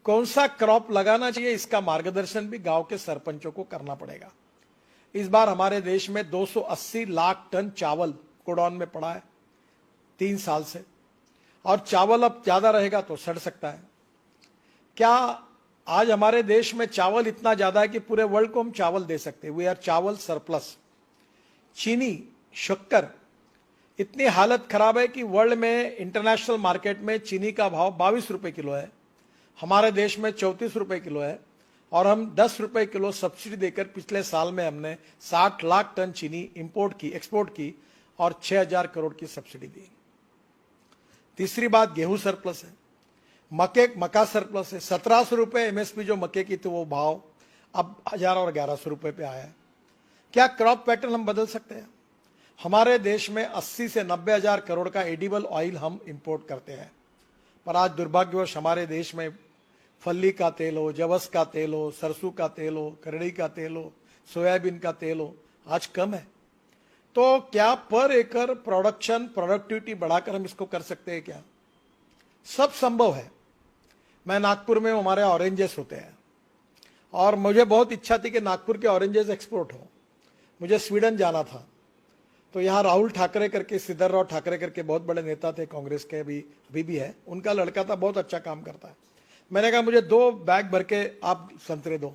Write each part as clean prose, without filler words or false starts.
कौन सा क्रॉप लगाना चाहिए, इसका मार्गदर्शन भी गांव के सरपंचों को करना पड़ेगा। इस बार हमारे देश में 280 लाख टन चावल गोडाउन में पड़ा है 3 साल से, और चावल अब ज्यादा रहेगा तो सड़ सकता है। क्या आज हमारे देश में चावल इतना ज्यादा है कि पूरे वर्ल्ड को हम चावल दे सकते हैं? वी आर चावल सरप्लस। चीनी, शक्कर, इतनी हालत खराब है कि वर्ल्ड में इंटरनेशनल मार्केट में चीनी का भाव 22 रुपए किलो है, हमारे देश में 34 रुपए किलो है, और हम 10 रुपए किलो सब्सिडी देकर पिछले साल में हमने 60 लाख टन चीनी एक्सपोर्ट की और 6,000 करोड़ की सब्सिडी दी। तीसरी बात, गेहूं सरप्लस है, मक्का सरप्लस है। 1700 रुपए एमएसपी जो मक्के की थी वो भाव अब 1000 और 1100 रुपए पे आया है। क्या क्रॉप पैटर्न हम बदल सकते हैं? हमारे देश में 80 से 90 हजार करोड़ का एडिबल ऑयल हम इंपोर्ट करते हैं, पर आज दुर्भाग्यवश हमारे देश में फल्ली का तेल हो, जवस का तेल हो, सरसों का तेल हो, करड़ी का तेल हो, सोयाबीन का तेल हो, आज कम है। तो क्या पर एकड़ प्रोडक्टिविटी बढ़ाकर हम इसको कर सकते हैं क्या? सब संभव है। मैं नागपुर में, हमारे ऑरेंजेस होते हैं और मुझे बहुत इच्छा थी कि नागपुर के ऑरेंजेस एक्सपोर्ट हो। मुझे स्वीडन जाना था, तो यहाँ राहुल ठाकरे करके, सिद्धरराव ठाकरे करके बहुत बड़े नेता थे कांग्रेस के, अभी भी है, उनका लड़का था, बहुत अच्छा काम करता है। मैंने कहा मुझे 2 बैग भर के आप संतरे दो।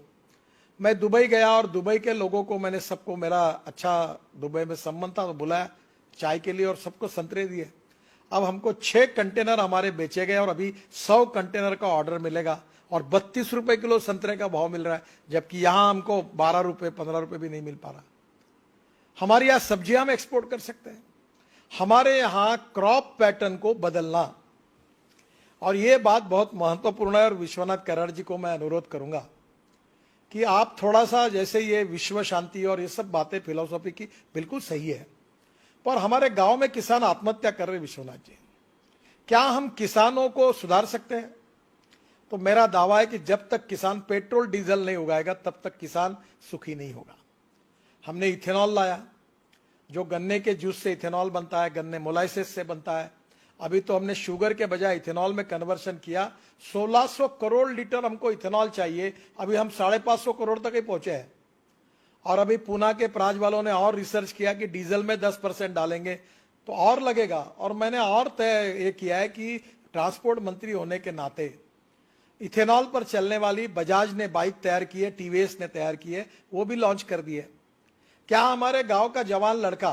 मैं दुबई गया और दुबई के लोगों को मैंने सबको, मेरा अच्छा दुबई में संबंध था, तो बुलाया चाय के लिए और सबको संतरे दिए। अब हमको 6 कंटेनर हमारे बेचे गए और अभी 100 कंटेनर का ऑर्डर मिलेगा और 32 रुपए किलो संतरे का भाव मिल रहा है, जबकि यहां हमको 12 रुपए 15 रुपए भी नहीं मिल पा रहा। हमारे यहां सब्जियां हम एक्सपोर्ट कर सकते हैं। हमारे यहां क्रॉप पैटर्न को बदलना, और यह बात बहुत महत्वपूर्ण है, और विश्वनाथ कराड़ जी को मैं अनुरोध करूंगा कि आप थोड़ा सा, जैसे ये विश्व शांति और ये सब बातें फिलोसॉफी की बिल्कुल सही है, पर हमारे गांव में किसान आत्महत्या कर रहे। विश्वनाथ जी, क्या हम किसानों को सुधार सकते हैं? तो मेरा दावा है कि जब तक किसान पेट्रोल डीजल नहीं उगाएगा तब तक किसान सुखी नहीं होगा। हमने इथेनॉल लाया, जो गन्ने के जूस से इथेनॉल बनता है, गन्ने मोलाइसिस से बनता है। अभी तो हमने शुगर के बजाय इथेनॉल में कन्वर्शन किया। 1600 करोड़ लीटर हमको इथेनॉल चाहिए, अभी हम 550 करोड़ तक ही पहुंचे हैं। और अभी पूना के प्रांत वालों ने और रिसर्च किया कि डीजल में 10% डालेंगे तो और लगेगा। और मैंने और तय ये किया है कि ट्रांसपोर्ट मंत्री होने के नाते इथेनॉल पर चलने वाली बजाज ने बाइक तैयार की है, टीवीएस ने तैयार की है, वो भी लॉन्च कर दी है। क्या हमारे गांव का जवान लड़का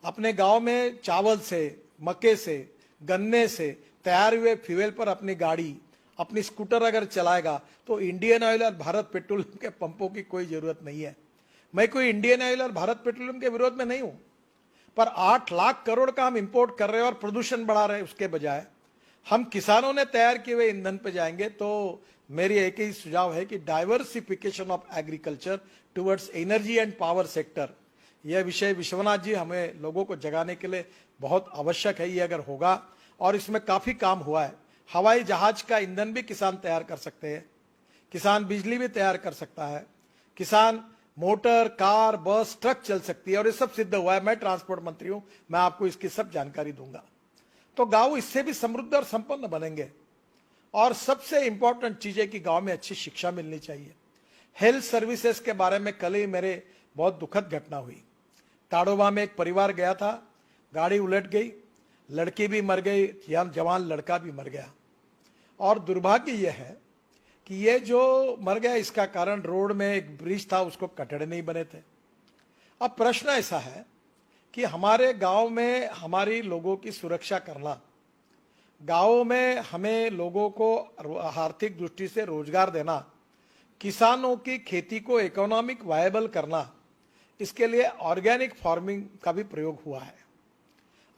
अपने गांव में चावल से, मक्के से, गन्ने से तैयार हुए फ्यूल पर अपनी गाड़ी, अपनी स्कूटर अगर चलाएगा तो इंडियन ऑयल और भारत पेट्रोलियम के पंपों की कोई जरूरत नहीं है। मैं कोई इंडियन ऑयल और भारत पेट्रोलियम के विरोध में नहीं हूं, पर 8 लाख करोड़ का हम इंपोर्ट कर रहे हैं और प्रदूषण बढ़ा रहे हैं। उसके बजाय हम किसानों ने तैयार किए हुए ईंधन पे जाएंगे। तो मेरी एक ही सुझाव है कि diversification of agriculture towards energy and power sector, यह विषय विश्वनाथ जी हमें लोगों को जगाने के लिए बहुत आवश्यक है। ये अगर होगा, और इसमें काफी काम हुआ है, हवाई जहाज का ईंधन भी किसान तैयार कर सकते हैं, किसान बिजली भी तैयार कर सकता है, किसान मोटर, कार, बस, ट्रक चल सकती है, और ये सब सिद्ध हुआ है। मैं ट्रांसपोर्ट मंत्री हूं, मैं आपको इसकी सब जानकारी दूंगा। तो गांव इससे भी समृद्ध और संपन्न बनेंगे। और सबसे इंपॉर्टेंट चीज है कि गांव में अच्छी शिक्षा मिलनी चाहिए। हेल्थ सर्विसेज के बारे में कल ही मेरे बहुत दुखद घटना हुई। ताड़ोबा में एक परिवार गया था, गाड़ी उलट गई, लड़की भी मर गई, जवान लड़का भी मर गया। और दुर्भाग्य यह है कि ये जो मर गया, इसका कारण रोड में एक ब्रिज था, उसको कटड़े नहीं बने थे। अब प्रश्न ऐसा है कि हमारे गांव में हमारी लोगों की सुरक्षा करना, गांवों में हमें लोगों को आर्थिक दृष्टि से रोजगार देना, किसानों की खेती को इकोनॉमिक वायबल करना, इसके लिए ऑर्गेनिक फार्मिंग का भी प्रयोग हुआ है।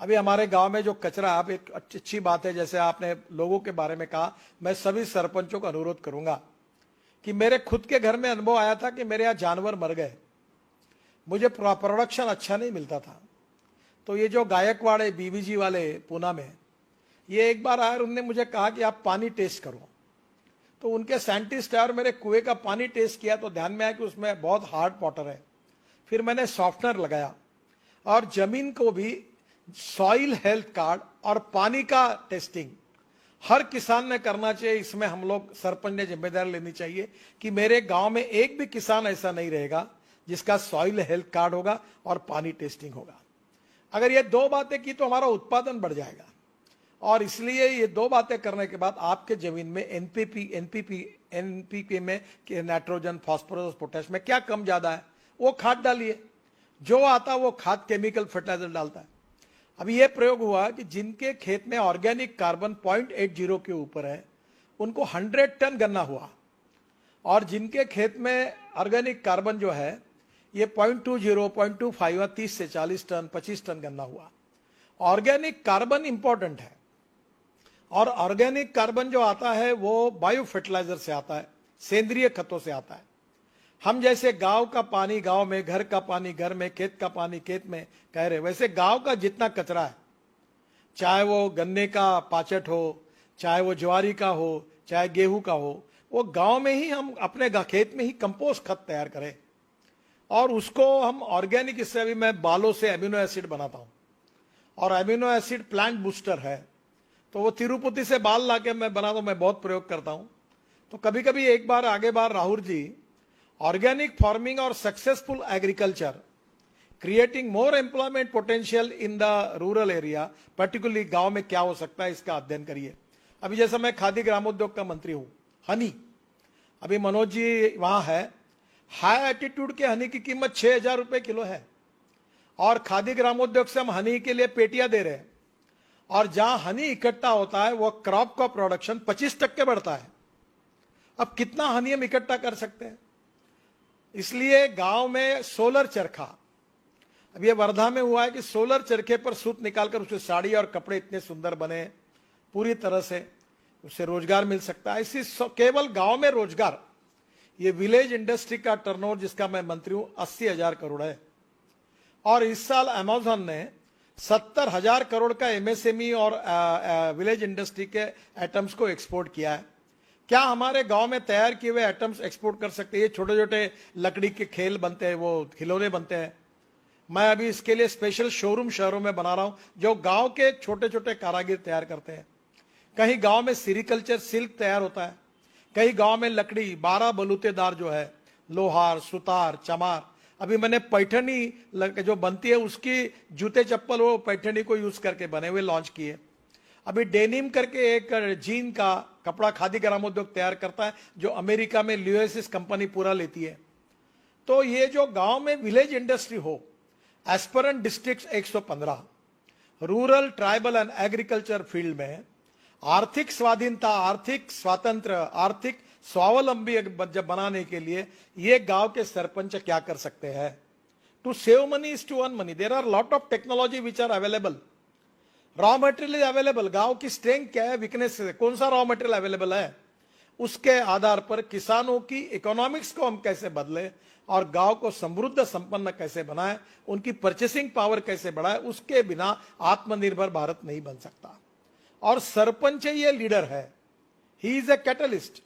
अभी हमारे गांव में जो कचरा, आप एक अच्छी बात है, जैसे आपने लोगों के बारे में कहा, मैं सभी सरपंचों का अनुरोध करूंगा कि मेरे खुद के घर में अनुभव आया था कि मेरे यहाँ जानवर मर गए, मुझे प्रोडक्शन अच्छा नहीं मिलता था। तो ये जो गायकवाड़ है, बीबीजी वाले पूना में, ये एक बार आए और उन्होंने मुझे कहा कि आप पानी टेस्ट करो। तो उनके साइंटिस्ट है और मेरे कुएं का पानी टेस्ट किया तो ध्यान में आया कि उसमें बहुत हार्ड वाटर है। फिर मैंने सॉफ्टनर लगाया और जमीन को भी सॉइल हेल्थ कार्ड और पानी का टेस्टिंग, हर किसान ने करना चाहिए। इसमें हम लोग सरपंच ने जिम्मेदारी लेनी चाहिए कि मेरे गांव में एक भी किसान ऐसा नहीं रहेगा जिसका सॉइल हेल्थ कार्ड होगा और पानी टेस्टिंग होगा। अगर ये दो बातें की तो हमारा उत्पादन बढ़ जाएगा। और इसलिए ये दो बातें करने के बाद आपके जमीन में एनपीके में नाइट्रोजन, फास्फोरस, पोटेश में क्या कम ज्यादा है वो खाद डालिए। जो आता वो खाद केमिकल फर्टिलाइजर डालता है। अभी ये प्रयोग हुआ कि जिनके खेत में ऑर्गेनिक कार्बन 0.80 के ऊपर है उनको 100 टन गन्ना हुआ, और जिनके खेत में ऑर्गेनिक कार्बन जो है ये 0.20, 0.25 30 से 40 टन, 25 टन गन्ना हुआ। ऑर्गेनिक कार्बन इंपॉर्टेंट है, और ऑर्गेनिक कार्बन जो आता है वो बायो फर्टिलाइजर से आता है, सेंद्रीय खतों से आता है। हम जैसे गांव का पानी गांव में, घर का पानी घर में, खेत का पानी खेत में कह रहे, वैसे गांव का जितना कचरा है, चाहे वो गन्ने का पाचट हो, चाहे वो ज्वारी का हो, चाहे गेहूं का हो, वो गांव में ही हम अपने खेत में ही कंपोस्ट खत तैयार करें और उसको हम ऑर्गेनिक। इससे अभी मैं बालों से एमिनो एसिड बनाता हूं, और एमिनो एसिड प्लांट बूस्टर है, तो वो तिरुपति से बाल लाके मैं बनाता हूं, मैं बहुत प्रयोग करता हूं। तो कभी कभी एक बार आगे बार राहुल जी, ऑर्गेनिक फार्मिंग और successful agriculture creating more employment potential in the rural area, particularly गांव में क्या हो सकता है इसका अध्ययन करिए। अभी जैसा मैं खादी ग्रामोद्योग का मंत्री हूं, हनी, अभी मनोज जी वहां है, हाई एटीट्यूड के हनी की कीमत 6,000 रुपए किलो है, और खादी ग्रामोद्योग से हम हनी के लिए पेटियां दे रहे हैं, और जहां हनी इकट्ठा होता है वो क्रॉप का प्रोडक्शन 25% बढ़ता है। अब कितना हनी हम इकट्ठा कर सकते हैं? इसलिए गांव में सोलर चरखा, अब ये वर्धा में हुआ है कि सोलर चरखे पर सूत निकालकर उससे साड़ी और कपड़े इतने सुंदर बने, पूरी तरह से उससे रोजगार मिल सकता है। इसी केवल गांव में रोजगार, ये विलेज इंडस्ट्री का टर्नओवर जिसका मैं मंत्री हूं 80,000 करोड़ है, और इस साल अमेज़न ने 70,000 करोड़ का एमएसएमई और विलेज इंडस्ट्री के आइटम्स को एक्सपोर्ट किया है। क्या हमारे गांव में तैयार किए हुए आइटम्स एक्सपोर्ट कर सकते हैं? ये छोटे छोटे लकड़ी के खेल बनते हैं, वो खिलौने बनते हैं। मैं अभी इसके लिए स्पेशल शोरूम शहरों में बना रहा हूं जो गांव के छोटे छोटे कारागिर तैयार करते हैं। कहीं गांव में सीरिकल्चर सिल्क तैयार होता है, कहीं गांव में लकड़ी 12 बलूतेदार जो है, लोहार, सुतार, चमार। अभी मैंने पैठनी जो बनती है उसकी जूते चप्पल वो पैठनी को यूज करके बने हुए लॉन्च किए। अभी डेनिम करके एक जीन का कपड़ा खादी ग्रामोद्योग तैयार करता है जो अमेरिका में ल्यूएसिस कंपनी पूरा लेती है। तो ये जो गांव में विलेज इंडस्ट्री हो, aspirant district 115, rural, tribal and agriculture field में आर्थिक स्वाधीनता, आर्थिक स्वातंत्र, आर्थिक स्वावलंबी जब बनाने के लिए ये गांव के सरपंच क्या कर सकते हैं? To save money is to earn money. There are lot of technology which are available, raw material is available. गांव की स्ट्रेंथ क्या है, वीकनेस है, कौन सा रॉ मटेरियल अवेलेबल है, उसके आधार पर किसानों की इकोनॉमिक्स को हम कैसे बदले और गांव को समृद्ध संपन्न कैसे बनाए, उनकी परचेसिंग पावर कैसे बढ़ाए, उसके बिना आत्मनिर्भर भारत नहीं बन सकता। और सरपंच ये लीडर है, ही इज ए कैटलिस्ट।